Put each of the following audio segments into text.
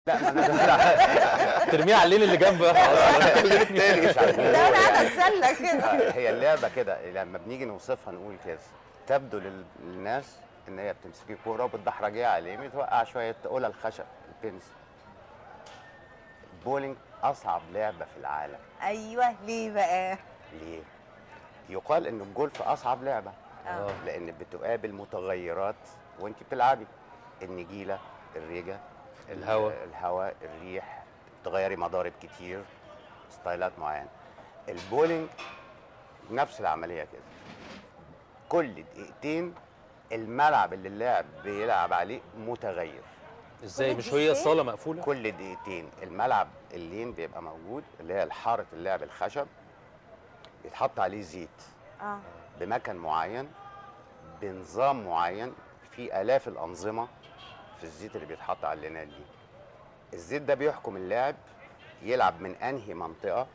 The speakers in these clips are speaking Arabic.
لا ما انا ترميها على اللين اللي جنبها. اللي التاني مش عارف لا انا قاعده اتسلى كده. هي اللعبه كده لما بنيجي نوصفها نقول كده تبدو للناس ان هي بتمسكي كوره وبتدحرجيها عليه بتوقع شويه تقولها الخشب البنس. البولينج اصعب لعبه في العالم. ايوه ليه بقى؟ ليه؟ يقال ان الجولف اصعب لعبه اه لان بتقابل متغيرات وانت بتلعبي، النجيله، الريجه، الهواء، الريح، تغيري مضارب كتير، ستايلات معينه. البولينج نفس العمليه كده، كل دقيقتين الملعب اللي اللاعب بيلعب عليه متغير. ازاي؟ مش هي الصاله مقفوله؟ كل دقيقتين الملعب اللين بيبقى موجود اللي هي حاره اللعب الخشب، بيتحط عليه زيت بمكان معين بنظام معين، في آلاف الأنظمة في الزيت اللي بيتحط على اللينات دي. الزيت ده بيحكم اللاعب يلعب من أنهي منطقة.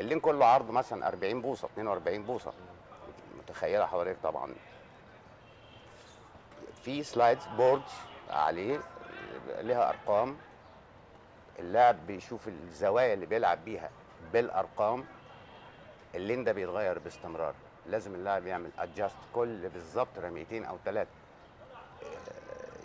اللين كله عرضه مثلا 40 بوصة 42 بوصة، متخيلة حضرتك طبعا. في سلايدز بورد عليه لها أرقام، اللاعب بيشوف الزوايا اللي بيلعب بيها بالأرقام. اللين ده بيتغير باستمرار، لازم اللاعب يعمل ادجاست كل بالظبط رميتين او ثلاثه،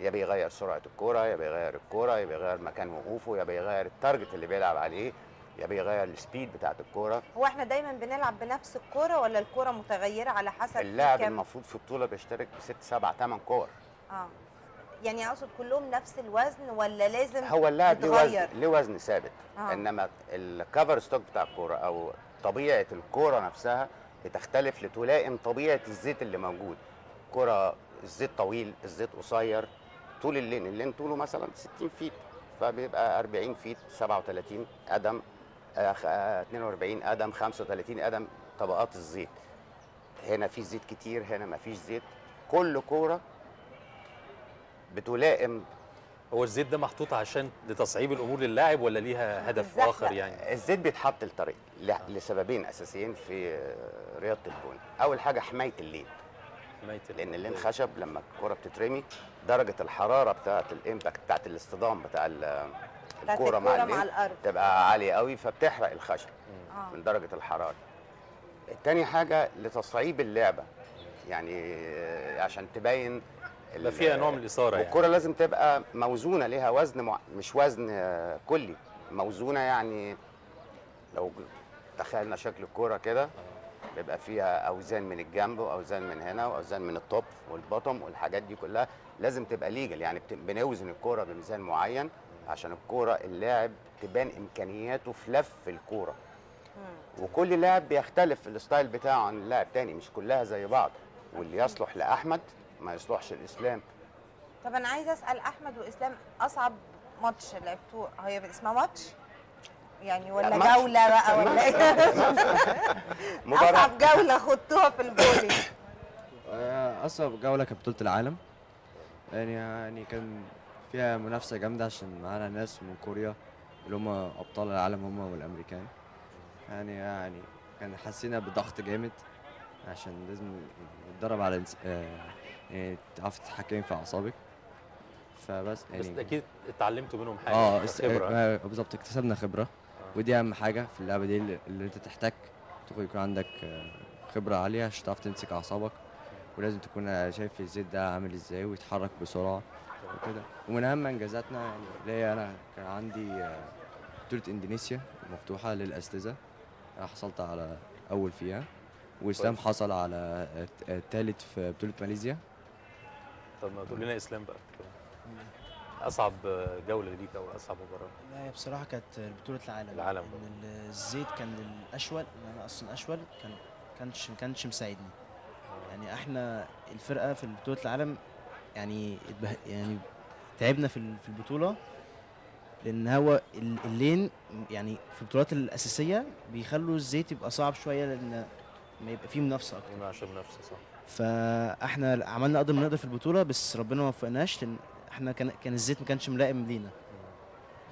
يا بيغير سرعه الكوره، يا بيغير الكوره، يا بيغير مكان وقوفه، يا بيغير التارجت اللي بيلعب عليه، يا بيغير السبيد بتاعت الكوره. هو احنا دايما بنلعب بنفس الكوره ولا الكوره متغيره على حسب اللاعب المفروض في البطوله بيشترك ب6 7 8 كور. يعني اقصد كلهم نفس الوزن ولا لازم هو اللاعب يتغير؟ ليه وزن ثابت. انما الكفر ستوك بتاع الكوره او طبيعه الكوره نفسها بتختلف لتلائم طبيعه الزيت اللي موجود. كرة الزيت طويل، الزيت قصير، طول اللين طوله مثلا 60 فيت، فبيبقى 40 فيت 37 قدم، 42 قدم، 35 قدم، طبقات الزيت. هنا في زيت كتير، هنا ما فيش زيت. كل كوره بتلائم. هو الزيت ده محطوط عشان لتصعيب الامور للاعب ولا ليها هدف اخر يعني؟ الزيت بيتحط لطريق لسببين اساسيين في رياضه البول. اول حاجه حمايه اللين، لان اللين خشب لما الكره بتترمي درجه الحراره بتاعه الامباكت بتاعه الاصطدام بتاع الكوره مع الارض تبقى عاليه قوي فبتحرق الخشب من درجه الحراره. التاني حاجه لتصعيب اللعبه، يعني عشان تبين يبقى فيها نوع من الاثاره. والكره يعني لازم تبقى موزونه، ليها وزن مش وزن كلي، موزونه. يعني لو تخيلنا شكل الكوره كده بيبقى فيها اوزان من الجنب واوزان من هنا واوزان من التوب والبطم والحاجات دي كلها لازم تبقى ليجل. يعني بنوزن الكوره بميزان معين عشان الكوره اللاعب تبان امكانياته في لف الكوره. وكل لاعب بيختلف في الستايل بتاعه عن اللاعب تاني، مش كلها زي بعض، واللي يصلح لاحمد ما يصلحش لاسلام. طب انا عايزه اسال احمد واسلام، اصعب ماتش لعبتوه هي اسمها ماتش يعني ولا جوله بقى ولا ايه؟ اصعب جوله خدتوها في البولينج؟ اصعب جوله كانت بطوله العالم، يعني كان فيها منافسه جامده عشان معانا ناس من كوريا اللي هم ابطال العالم هم والامريكان. يعني كان حسينا بضغط جامد عشان لازم نتدرب على يعني تعرفي تتحكمي في اعصابك. فبس يعني بس اكيد اتعلمتوا منهم حاجه. خبره. بالظبط، اكتسبنا خبره. ودي اهم حاجه في اللعبه دي، اللي انت تحتاج يكون عندك خبره عاليه عشان تعرف تمسك اعصابك، ولازم تكون شايف الزيت ده عامل ازاي ويتحرك بسرعه وكده. ومن اهم انجازاتنا يعني اللي هي انا كان عندي بطوله اندونيسيا مفتوحه للاساتذه، انا حصلت على اول فيها، واسلام حصل على الثالث في بطوله ماليزيا. طب ما تقول لنا اسلام بقى اصعب جوله ليك او اصعب مباراه؟ لا هي بصراحه كانت بطوله العالم. ان الزيت كان الاشول، انا اصلا اشول، كانش مساعدني. يعني احنا الفرقه في بطوله العالم يعني تعبنا في البطوله، لان هو اللين يعني في البطولات الاساسيه بيخلوا الزيت يبقى صعب شويه لان ما يبقى فيه منافسه اكتر. عشان منافسه صح. فاحنا عملنا قدر ما نقدر في البطوله، بس ربنا ما وفقناش لان احنا كان الزيت ما كانش ملائم لينا.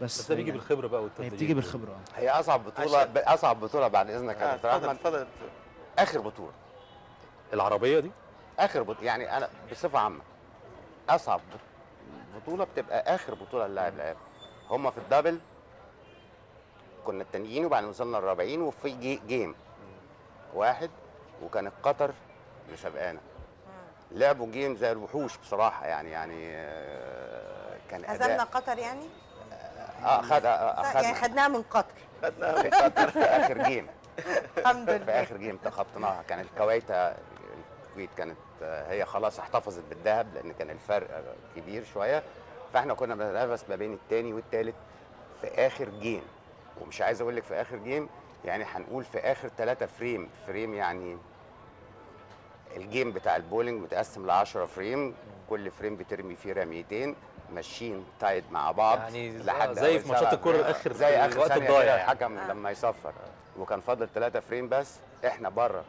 بس ده بيجي يعني بالخبره بقى والتدريب. هي بتيجي بالخبره. هي اصعب بطوله بعد اذنك يا دكتور احمد. اتفضل. اخر بطوله العربيه دي اخر بطوله، يعني انا بصفه عامه اصعب بطوله بتبقى اخر بطوله اللاعب لعبها. هم في الدبل كنا التانيين، وبعدين وصلنا الرابعين، وفي جيم واحد وكانت قطر اللي سبقانا. لعبوا جيم زي الوحوش بصراحه، يعني كان هزمنا قطر يعني؟ يعني خدناها من قطر. خدناها من قطر في اخر جيم. الحمد لله. في اخر جيم تخطيناها. كان الكويت كانت هي خلاص احتفظت بالذهب لان كان الفرق كبير شويه، فاحنا كنا بنتنافس ما بين الثاني والثالث في اخر جيم. ومش عايز اقول لك في اخر جيم، يعني هنقول في اخر 3 فريم يعني الجيم بتاع البولينج متقسم ل 10 فريم، كل فريم بترمي فيه رميتين ماشيين تايد مع بعض يعني لحد زي في ماتشات الكوره الاخر، زي اخر الوقت ثانيه الضايع كده يعني. الحكم لما يصفر، وكان فاضل 3 فريم بس احنا بره.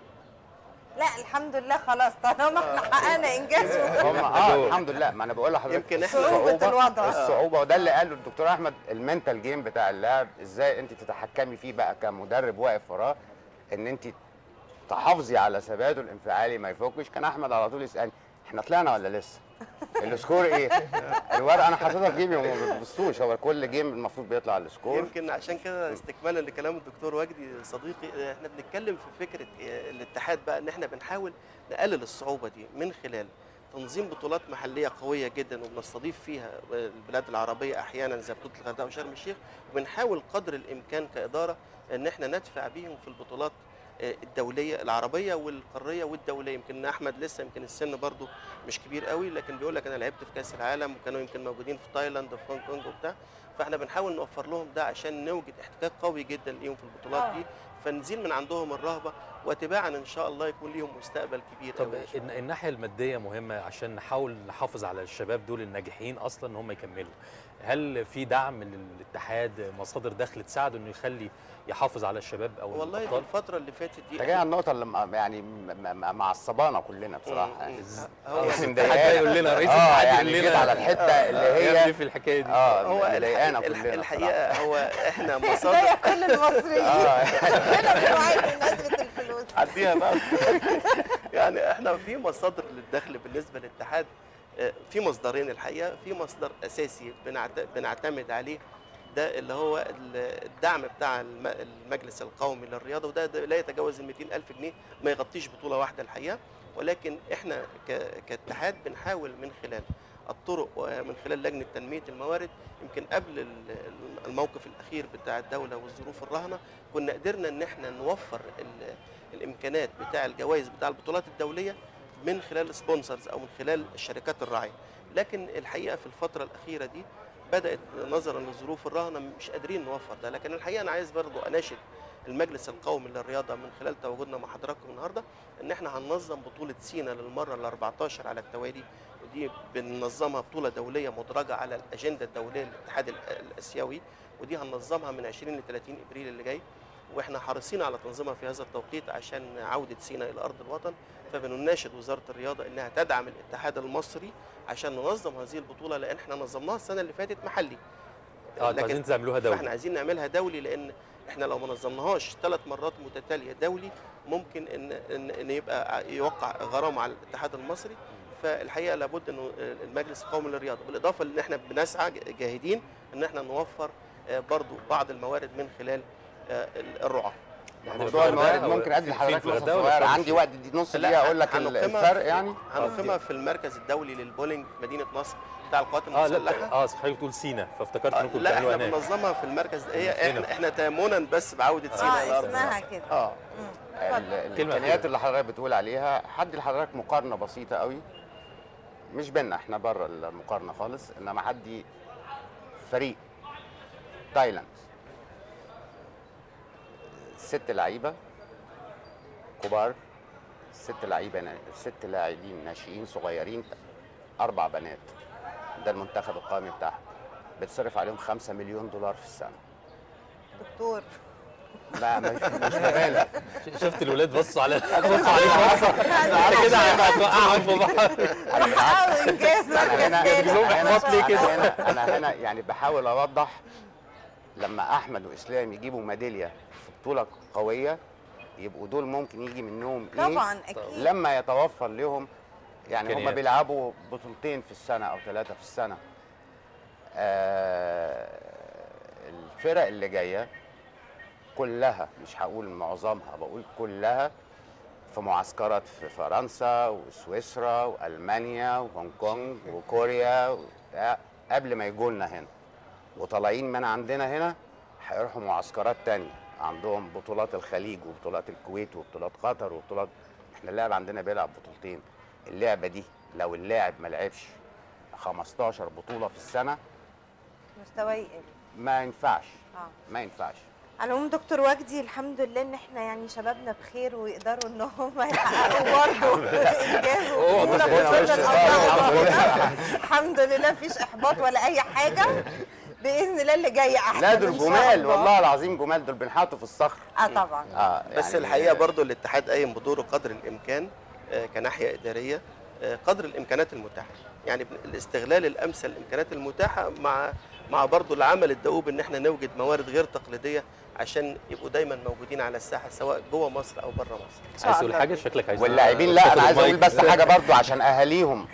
لا الحمد لله خلاص طالما احنا حققنا انجاز. هم الحمد لله. ما انا بقول لحضرتك يمكن احنا صعوبة الوضع. الصعوبه، وده اللي قاله الدكتور احمد، المنتال جيم بتاع اللاعب ازاي انت تتحكمي فيه بقى كمدرب واقف وراه، ان انت تحافظي على ثباته الانفعالي ما يفكش. كان احمد على طول يسالني احنا طلعنا ولا لسه؟ السكور ايه؟ الورقه انا حاططها في جيبي وما بتبصوش، هو كل جيم المفروض بيطلع السكور. يمكن عشان كده استكمالا لكلام الدكتور وجدي صديقي، احنا بنتكلم في فكره الاتحاد بقى، ان احنا بنحاول نقلل الصعوبه دي من خلال تنظيم بطولات محليه قويه جدا وبنستضيف فيها البلاد العربيه احيانا زي بطوله الغردقه وشرم الشيخ، وبنحاول قدر الامكان كاداره ان احنا ندفع بيهم في البطولات الدوليه العربيه والقاريه والدوليه. يمكن احمد لسه يمكن السن برضو مش كبير قوي، لكن بيقول لك انا لعبت في كاس العالم وكانوا يمكن موجودين في تايلاند وفي هونج كونج وبتاع، فاحنا بنحاول نوفر لهم ده عشان نوجد احتكاك قوي جدا ليهم في البطولات دي، فنزيل من عندهم الرهبه، وتباعا ان شاء الله يكون ليهم مستقبل كبير. طب الناحيه الماديه مهمه عشان نحاول نحافظ على الشباب دول الناجحين اصلا ان هم يكملوا. هل في دعم من الاتحاد، مصادر دخل تساعده انه يحافظ على الشباب او والله في الابطال؟ الفتره اللي فاتت دي جاي على النقطه اللي يعني معصبانا كلنا بصراحه. يعني هو الاتحاد يقول لنا، رئيس الاتحاد يعني يقول لنا جيت على الحته اللي هي في الحكايه دي. هو مضايقانا كلنا الحقيقه هو احنا زي مصادر كل المصريين كلنا بنوعي من نزله الفلوس. عديها بقى. يعني احنا في مصادر للدخل بالنسبه للاتحاد، في مصدرين الحقيقه. في مصدر اساسي بنعتمد عليه، ده اللي هو الدعم بتاع المجلس القومي للرياضه، وده لا يتجاوز ال 200,000 جنيه، ما يغطيش بطوله واحده الحقيقه. ولكن احنا كاتحاد بنحاول من خلال الطرق ومن خلال لجنه تنميه الموارد، يمكن قبل الموقف الاخير بتاع الدوله والظروف الراهنه كنا قدرنا ان احنا نوفر الامكانات بتاع الجوائز بتاع البطولات الدوليه من خلال سبونسرز او من خلال الشركات الراعيه. لكن الحقيقه في الفتره الاخيره دي بدات نظرا لظروف الراهنه مش قادرين نوفر ده. لكن الحقيقه انا عايز برضو اناشد المجلس القومي للرياضه من خلال تواجدنا مع حضراتكم النهارده، ان احنا هننظم بطوله سينا للمره ال 14 على التوالي، ودي بننظمها بطوله دوليه مدرجه على الاجنده الدوليه للاتحاد الاسيوي، ودي هننظمها من 20 ل 30 ابريل اللي جاي، واحنا حريصين على تنظيمها في هذا التوقيت عشان عوده سينا الى ارض الوطن. فبنناشد وزاره الرياضه انها تدعم الاتحاد المصري عشان ننظم هذه البطوله، لان احنا نظمناها السنه اللي فاتت محلي. لكن عايزين تعملوها دولي. فاحنا عايزين نعملها دولي، لان احنا لو ما نظمناهاش 3 مرات متتاليه دولي ممكن ان يبقى يوقع غرامه على الاتحاد المصري. فالحقيقه لابد انه المجلس القومي للرياضه، بالاضافه لان احنا بنسعى جاهدين ان احنا نوفر برضو بعض الرعاه من خلال الرعاه. موضوع الموارد ممكن ادي لحضرتك نص صغيره، عندي وقت دي نص دقيقه اقول لك الفرق. يعني هنقيمها في المركز الدولي للبولينج في مدينه نصر بتاع القوات المسلحه. حضرتك بتقول سينا فافتكرت انكم لا بتعملوها احنا هناك. بننظمها في المركز. احنا تيمنا بس بعوده سينا الارض. اسمها كده. الامكانيات اللي حضرتك بتقول عليها، حد لحضرتك مقارنه بسيطه قوي، مش بينا احنا بره المقارنه خالص، انما حد فريق تايلاند 6 لعيبه كبار، 6 لاعبين ناشئين صغيرين، 4 بنات، ده المنتخب القومي بتاعهم، بتصرف عليهم 5 مليون دولار في السنه. دكتور لا مش ببالغ. شفت الولاد بصوا عليك بصه كده هتوقعهم في بعض. حققوا انجاز انا هنا يعني بحاول اوضح، لما احمد واسلام يجيبوا ميداليه في بطوله قويه يبقوا دول ممكن يجي منهم ايه طبعا اكيد لما يتوفر لهم. يعني هم بيلعبوا بطولتين في السنه او 3 في السنه. الفرق اللي جايه كلها، مش هقول معظمها، بقول كلها في معسكرات في فرنسا وسويسرا والمانيا وهونج كونج وكوريا قبل ما يجوا لنا هنا، وطالعين من عندنا هنا هيروحوا معسكرات تانية، عندهم بطولات الخليج وبطولات الكويت وبطولات قطر وبطولات. احنا اللاعب عندنا بيلعب بطولتين. اللعبه دي لو اللاعب ما لعبش 15 بطوله في السنه مستواه يقل. ما ينفعش. ما ينفعش. على العموم دكتور وجدي، الحمد لله ان احنا يعني شبابنا بخير ويقدروا ان هم يحققوا برضه انجاز الحمد لله، مفيش احباط ولا اي حاجه، باذن الله اللي جاي احسن. لا دول جمال والله العظيم، جمال دول بنحطوا في الصخر. طبعا. بس يعني الحقيقه برضو الاتحاد قايم بدوره قدر الامكان كناحيه اداريه، قدر الامكانات المتاحه، يعني الاستغلال الامثل للامكانات المتاحه مع برضو العمل الدؤوب ان احنا نوجد موارد غير تقليديه عشان يبقوا دايما موجودين على الساحه سواء جوه مصر او بره مصر. عايز تقول حاجه؟ شكلك عايز. واللاعبين، لا انا عايز اقول بس حاجه برضو عشان اهاليهم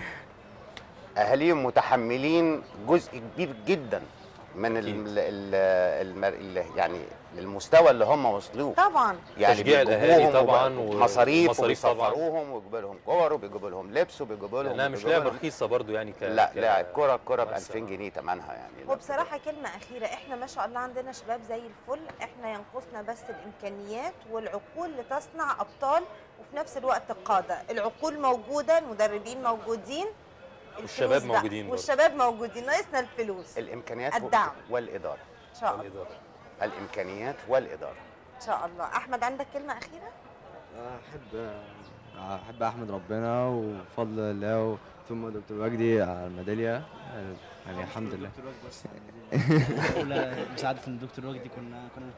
متحملين جزء كبير جدا من يعني المستوى اللي هم وصلوه طبعا، يعني تشجيع الاهالي طبعا ومصاريف وبيسفروهم وبيجيبوا لهم كور وبيجيبوا لهم لبس وبيجيبوا لهم، لانها مش لعبه رخيصه برضو يعني. لا الكره ب 2000 جنيه ثمنها يعني. وبصراحه كلمه اخيره، احنا ما شاء الله عندنا شباب زي الفل، احنا ينقصنا بس الامكانيات والعقول لتصنع ابطال، وفي نفس الوقت القاده. العقول موجوده، المدربين موجودين، والشباب موجودين، والشباب موجودين، ناقصنا الفلوس، الامكانيات الدعم والاداره. ان شاء الله. الامكانيات والاداره ان شاء الله. احمد عندك كلمه اخيره؟ احب احمد ربنا وفضل الله ثم دكتور وجدي على الميداليه، يعني الحمد لله. دكتور وجدي بس لولا مساعده الدكتور وجدي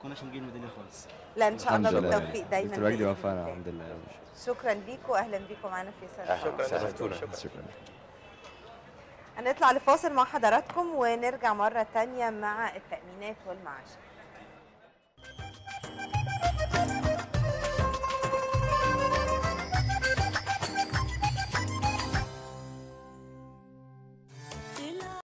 كناش هنجيب الميداليه خالص. لا ان شاء الله بالتوفيق دايما. دكتور وجدي وفقنا الحمد لله. شكرا ليكم واهلا بيكم معانا في سنه. شكرا. هنطلع لفاصل مع حضراتكم ونرجع مرة تانية مع التأمينات والمعاش.